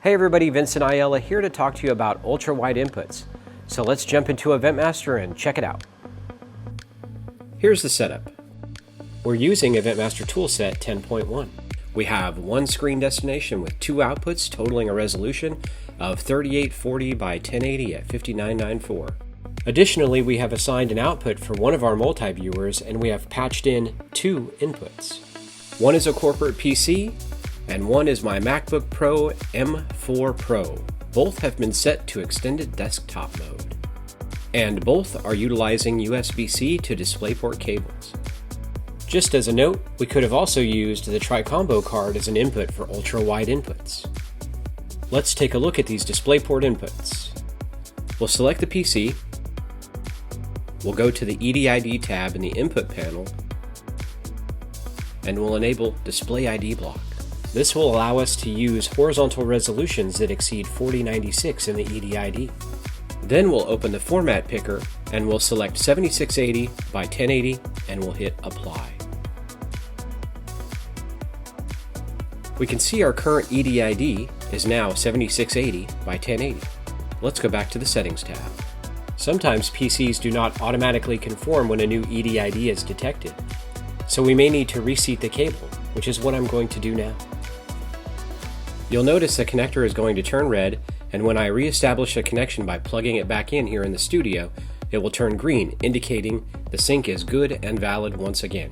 Hey everybody, Vincent Ayala here to talk to you about ultra-wide inputs. So let's jump into EventMaster and check it out. Here's the setup. We're using EventMaster Toolset 10.1. We have one screen destination with two outputs totaling a resolution of 3840 by 1080 at 5994. Additionally, we have assigned an output for one of our multi-viewers and we have patched in two inputs. One is a corporate PC and one is my MacBook Pro M4 Pro. Both have been set to extended desktop mode. And both are utilizing USB-C to DisplayPort cables. Just as a note, we could have also used the Tri-Combo card as an input for ultra-wide inputs. Let's take a look at these DisplayPort inputs. We'll select the PC. We'll go to the EDID tab in the input panel and we'll enable Display ID block. This will allow us to use horizontal resolutions that exceed 4096 in the EDID. Then we'll open the format picker and we'll select 7680 by 1080 and we'll hit apply. We can see our current EDID is now 7680 by 1080. Let's go back to the settings tab. Sometimes PCs do not automatically conform when a new EDID is detected, so we may need to reseat the cable, which is what I'm going to do now. You'll notice the connector is going to turn red, and when I re-establish a connection by plugging it back in here in the studio, it will turn green, indicating the sync is good and valid once again.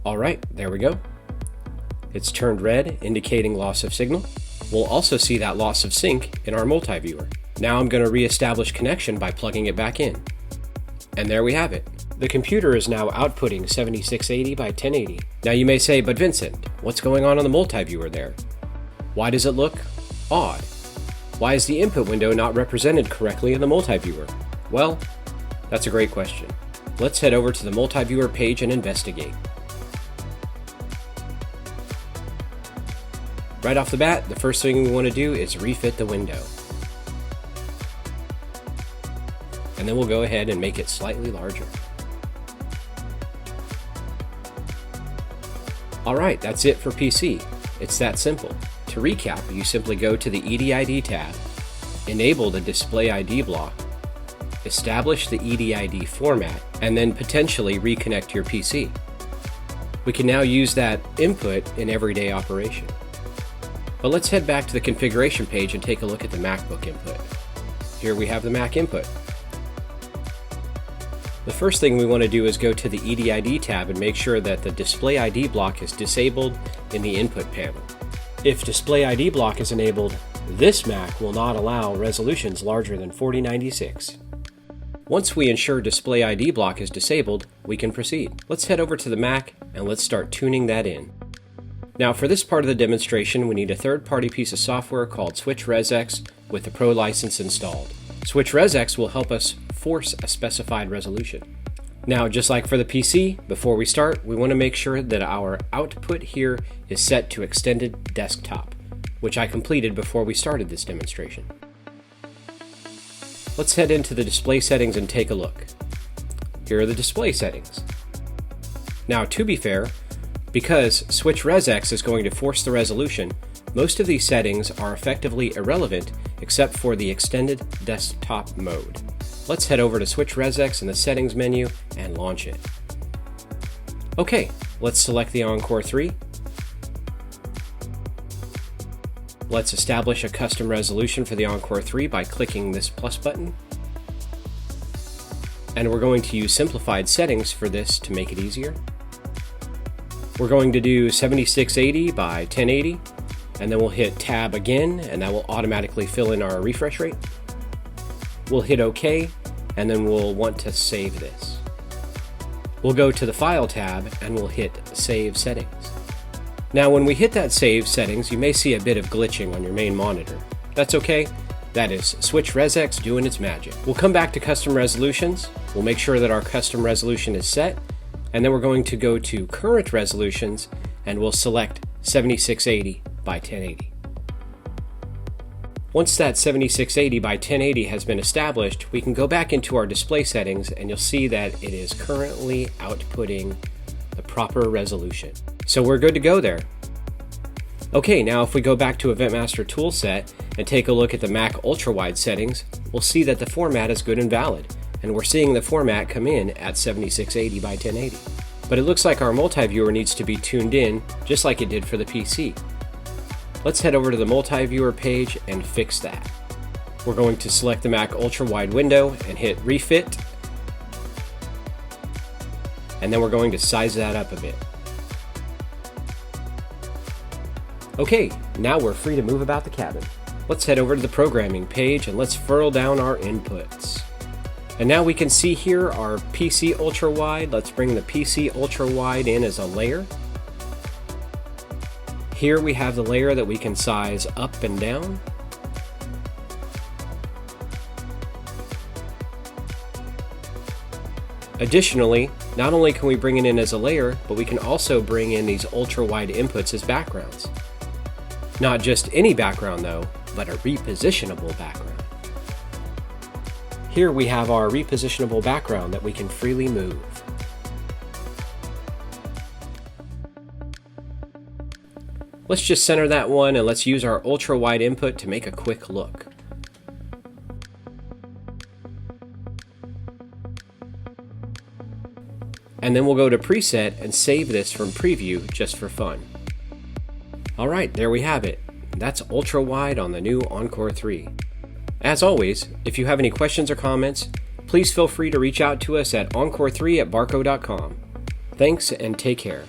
Alright, there we go. It's turned red, indicating loss of signal. We'll also see that loss of sync in our multi-viewer. Now I'm going to re-establish connection by plugging it back in. And there we have it. The computer is now outputting 7680 by 1080. Now you may say, but Vincent, what's going on the multi-viewer there? Why does it look odd? Why is the input window not represented correctly in the multi-viewer? Well, that's a great question. Let's head over to the multi-viewer page and investigate. Right off the bat, the first thing we want to do is refit the window. And then we'll go ahead and make it slightly larger. Alright, that's it for PC. It's that simple. To recap, you simply go to the EDID tab, enable the Display ID block, establish the EDID format, and then potentially reconnect your PC. We can now use that input in everyday operation. But let's head back to the configuration page and take a look at the MacBook input. Here we have the Mac input. The first thing we want to do is go to the EDID tab and make sure that the Display ID block is disabled in the input panel. If Display ID block is enabled, this Mac will not allow resolutions larger than 4096. Once we ensure Display ID block is disabled, we can proceed. Let's head over to the Mac and let's start tuning that in. Now for this part of the demonstration, we need a third-party piece of software called SwitchResX with the Pro license installed. SwitchResX will help us force a specified resolution. Now, just like for the PC, before we start, we want to make sure that our output here is set to extended desktop, which I completed before we started this demonstration. Let's head into the display settings and take a look. Here are the display settings. Now, to be fair, because SwitchResX is going to force the resolution, most of these settings are effectively irrelevant except for the extended desktop mode. Let's head over to SwitchResX in the settings menu and launch it. Okay, let's select the Encore3. Let's establish a custom resolution for the Encore3 by clicking this plus button. And we're going to use simplified settings for this to make it easier. We're going to do 7680 by 1080, and then we'll hit tab again, and that will automatically fill in our refresh rate. We'll hit OK, and then we'll want to save this. We'll go to the File tab, and we'll hit Save Settings. Now when we hit that Save Settings, you may see a bit of glitching on your main monitor. That's okay. That is SwitchResX doing its magic. We'll come back to Custom Resolutions. We'll make sure that our custom resolution is set, and then we're going to go to Current Resolutions, and we'll select 7680 by 1080. Once that 7680 by 1080 has been established, we can go back into our display settings and you'll see that it is currently outputting the proper resolution. So we're good to go there. Okay, now if we go back to EventMaster toolset and take a look at the Mac ultrawide settings, we'll see that the format is good and valid, and we're seeing the format come in at 7680 by 1080. But it looks like our multi-viewer needs to be tuned in just like it did for the PC. Let's head over to the multi-viewer page and fix that. We're going to select the Mac ultrawide window and hit refit, and then we're going to size that up a bit. Okay, now we're free to move about the cabin. Let's head over to the programming page and let's furl down our inputs. And now we can see here our PC ultrawide. Let's bring the PC ultrawide in as a layer. Here we have the layer that we can size up and down. Additionally, not only can we bring it in as a layer, but we can also bring in these ultra-wide inputs as backgrounds. Not just any background though, but a repositionable background. Here we have our repositionable background that we can freely move. Let's just center that one and let's use our ultra-wide input to make a quick look. And then we'll go to preset and save this from preview just for fun. Alright, there we have it. That's ultra wide on the new Encore 3. As always, if you have any questions or comments, please feel free to reach out to us at Encore3 at Barco.com. Thanks and take care.